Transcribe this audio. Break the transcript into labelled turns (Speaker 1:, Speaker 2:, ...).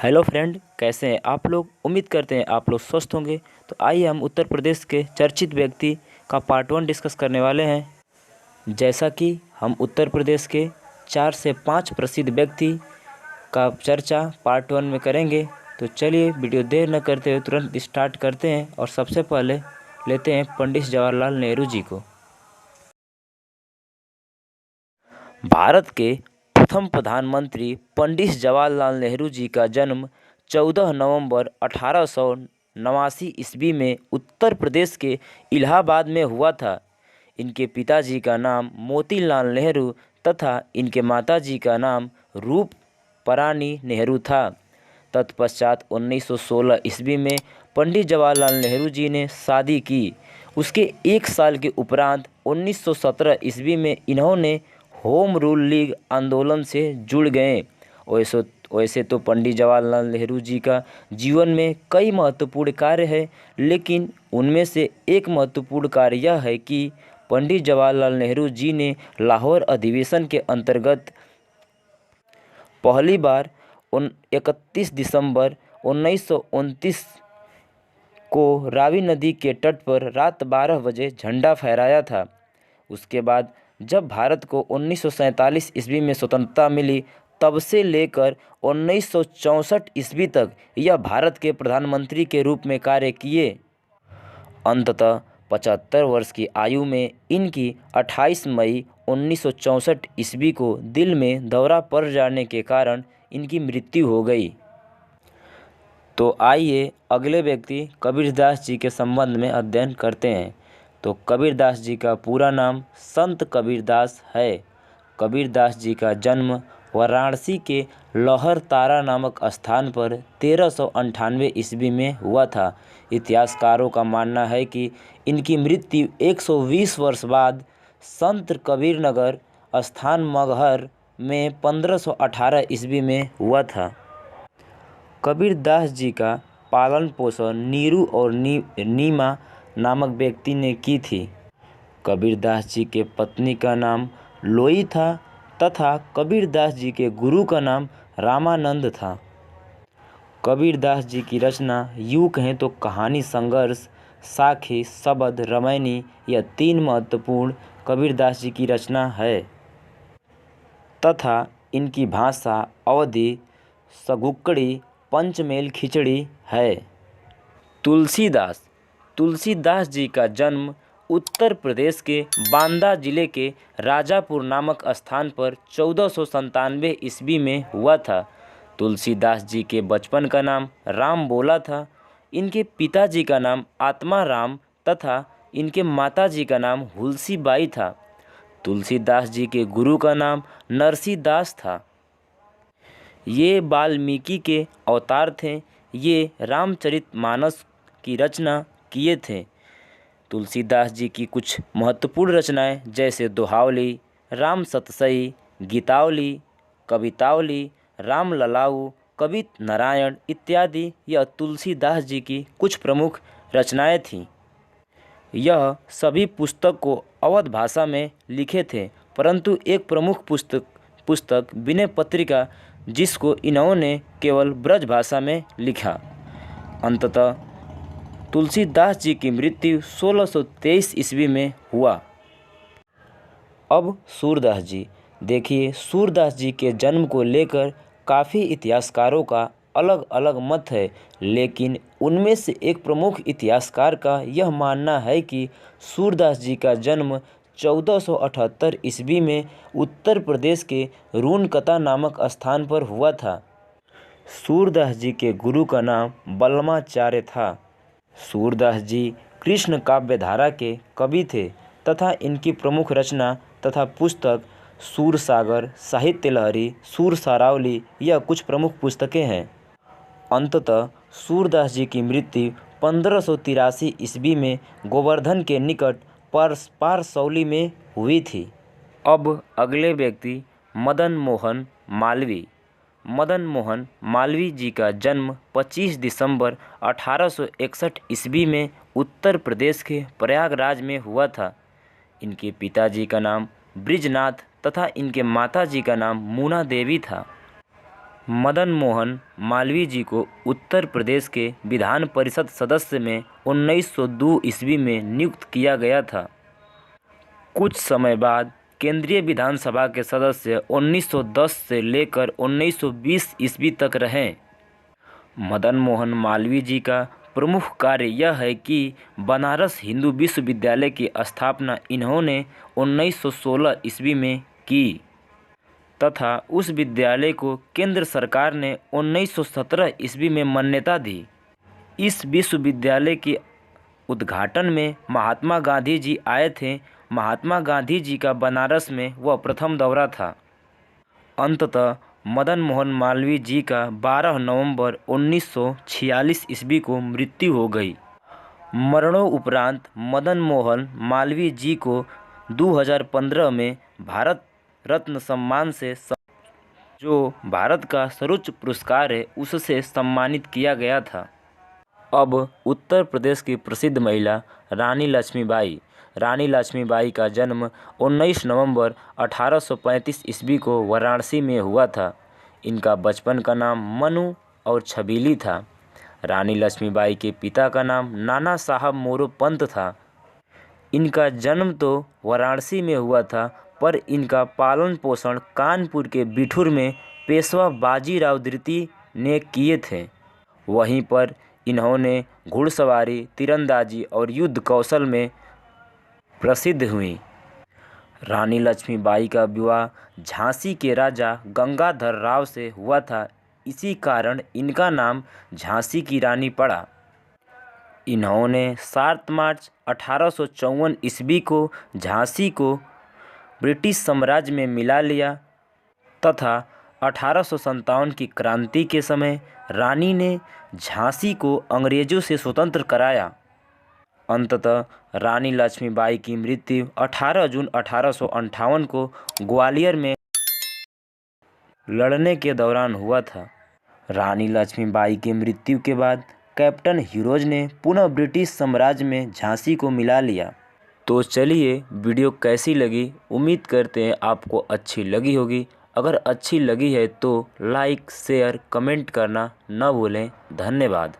Speaker 1: Hello friend, कैसे हैं आप लोग। उम्मीद करते हैं आप लोग स्वस्थ होंगे। तो आइए हम उत्तर प्रदेश के चर्चित व्यक्ति का पार्ट 1 डिस्कस करने वाले हैं। जैसा कि हम उत्तर प्रदेश के 4 से 5 प्रसिद्ध व्यक्ति का चर्चा पार्ट 1 में करेंगे। तो चलिए वीडियो देर न करते हुए तुरंत स्टार्ट करते हैं और सबसे पहले लेते हैं पंडित जवाहरलाल नेहरू जी को। भारत के प्रथम प्रधानमंत्री पंडित जवाहरलाल नेहरू जी का जन्म 14 नवंबर 1889 ईस्वी में उत्तर प्रदेश के इलाहाबाद में हुआ था। इनके पिताजी का नाम मोतीलाल नेहरू तथा इनके माताजी का नाम रूपरानी नेहरू था। तत्पश्चात 1916 ईस्वी में पंडित जवाहरलाल नेहरू जी ने शादी की। उसके एक साल के उपरांत 1917 ईस्वी में इन्होंने होम रूल लीग आंदोलन से जुड़ गए। वैसे तो पंडित जवाहरलाल नेहरू जी का जीवन में कई महत्वपूर्ण कार्य है, लेकिन उनमें से एक महत्वपूर्ण कार्य यह है कि पंडित जवाहरलाल नेहरू जी ने लाहौर अधिवेशन के अंतर्गत पहली बार 31 दिसंबर 1929 को रावी नदी के तट पर रात 12 बजे झंडा फहराया था। उसके बाद जब भारत को 1947 ईस्वी में स्वतंत्रता मिली, तब से लेकर 1964 ईस्वी तक यह भारत के प्रधानमंत्री के रूप में कार्य किए। अंततः 75 वर्ष की आयु में इनकी 28 मई 1964 ईस्वी को दिल में दौरा पड़ जाने के कारण इनकी मृत्यु हो गई। तो आइए अगले व्यक्ति कबीरदास जी के संबंध में अध्ययन करते हैं। तो कबीरदास जी का पूरा नाम संत कबीरदास है। कबीरदास जी का जन्म वाराणसी के लौहर तारा नामक स्थान पर 1398 ईस्वी में हुआ था। इतिहासकारों का मानना है कि इनकी मृत्यु 120 वर्ष बाद संत कबीरनगर स्थान मगहर में 1518 ईस्वी में हुआ था। कबीरदास जी का पालन पोषण नीरू और नीमा नामक व्यक्ति ने की थी। कबीरदास जी के पत्नी का नाम लोई था तथा कबीरदास जी के गुरु का नाम रामानंद था। कबीरदास जी की रचना यूँ कहें तो कहानी, संघर्ष, साखी, शबद, रामायणी, यह 3 महत्वपूर्ण कबीरदास जी की रचना है तथा इनकी भाषा अवधी, सगुक्कड़ी, पंचमेल खिचड़ी है। तुलसीदास जी का जन्म उत्तर प्रदेश के बांदा जिले के राजापुर नामक स्थान पर 1497 ईस्वी में हुआ था। तुलसीदास जी के बचपन का नाम राम बोला था। इनके पिताजी का नाम आत्मा राम तथा इनके माताजी का नाम हुलसी बाई था। तुलसीदास जी के गुरु का नाम नरसीदास था। ये वाल्मीकि के अवतार थे। ये रामचरितमानस की रचना किए थे। तुलसीदास जी की कुछ महत्वपूर्ण रचनाएं जैसे दोहावली, राम सतसई, गीतावली, कवितावली, राम ललाऊ, कवित नारायण इत्यादि यह तुलसीदास जी की कुछ प्रमुख रचनाएं थीं। यह सभी पुस्तक को अवध भाषा में लिखे थे, परंतु एक प्रमुख पुस्तक विनय पत्रिका, जिसको इन्होंने केवल ब्रज भाषा में लिखा। अंततः तुलसीदास जी की मृत्यु 1623 ईस्वी में हुआ। अब सूरदास जी देखिए, सूरदास जी के जन्म को लेकर काफ़ी इतिहासकारों का अलग अलग मत है, लेकिन उनमें से एक प्रमुख इतिहासकार का यह मानना है कि सूरदास जी का जन्म 1478 ईस्वी में उत्तर प्रदेश के रूनकता नामक स्थान पर हुआ था। सूरदास जी के गुरु का नाम बल्लमाचार्य था। सूरदास जी कृष्ण काव्यधारा के कवि थे तथा इनकी प्रमुख रचना तथा पुस्तक सूरसागर, साहित्य लहरी, सूर सारावली यह कुछ प्रमुख पुस्तकें हैं। अंततः सूरदास जी की मृत्यु 1583 ईस्वी में गोवर्धन के निकट पारसौली में हुई थी। अब अगले व्यक्ति मदन मोहन मालवीय जी का जन्म 25 दिसंबर 1861 ईस्वी में उत्तर प्रदेश के प्रयागराज में हुआ था। इनके पिताजी का नाम बृजनाथ तथा इनके माताजी का नाम मूना देवी था। मदन मोहन मालवीय जी को उत्तर प्रदेश के विधान परिषद सदस्य में 1902 ईस्वी में नियुक्त किया गया था। कुछ समय बाद केंद्रीय विधानसभा के सदस्य 1910 से लेकर 1920 ईस्वी तक रहे। मदन मोहन मालवीय जी का प्रमुख कार्य यह है कि बनारस हिंदू विश्वविद्यालय की स्थापना इन्होंने 1916 ईस्वी में की तथा उस विद्यालय को केंद्र सरकार ने 1917 ईस्वी में मान्यता दी। इस विश्वविद्यालय के उद्घाटन में महात्मा गांधी जी आए थे। महात्मा गांधी जी का बनारस में वह प्रथम दौरा था। अंततः मदन मोहन मालवीय जी का 12 नवंबर 1946 ईस्वी को मृत्यु हो गई। मरणोपरांत मदन मोहन मालवीय जी को 2015 में भारत रत्न सम्मान से जो भारत का सर्वोच्च पुरस्कार है उससे सम्मानित किया गया था। अब उत्तर प्रदेश की प्रसिद्ध महिला रानी लक्ष्मीबाई। रानी लक्ष्मीबाई का जन्म 19 नवंबर 1835 ईस्वी को वाराणसी में हुआ था। इनका बचपन का नाम मनु और छबीली था। रानी लक्ष्मीबाई के पिता का नाम नाना साहब मोरोपंत था। इनका जन्म तो वाराणसी में हुआ था, पर इनका पालन पोषण कानपुर के बिठूर में पेशवा बाजीराव द्वितीय ने किए थे। वहीं पर इन्होंने घुड़सवारी, तीरंदाजी और युद्ध कौशल में प्रसिद्ध हुई। रानी लक्ष्मीबाई का विवाह झांसी के राजा गंगाधर राव से हुआ था। इसी कारण इनका नाम झांसी की रानी पड़ा। इन्होंने 7 मार्च 1854 ईस्वी को झांसी को ब्रिटिश साम्राज्य में मिला लिया तथा 1857 की क्रांति के समय रानी ने झांसी को अंग्रेजों से स्वतंत्र कराया। अंततः रानी लक्ष्मीबाई की मृत्यु 18 जून 1858 को ग्वालियर में लड़ने के दौरान हुआ था। रानी लक्ष्मीबाई की मृत्यु के बाद कैप्टन हीरोज ने पुनः ब्रिटिश साम्राज्य में झांसी को मिला लिया। तो चलिए, वीडियो कैसी लगी? उम्मीद करते हैं आपको अच्छी लगी होगी। अगर अच्छी लगी है तो लाइक, शेयर, कमेंट करना न भूलें। धन्यवाद।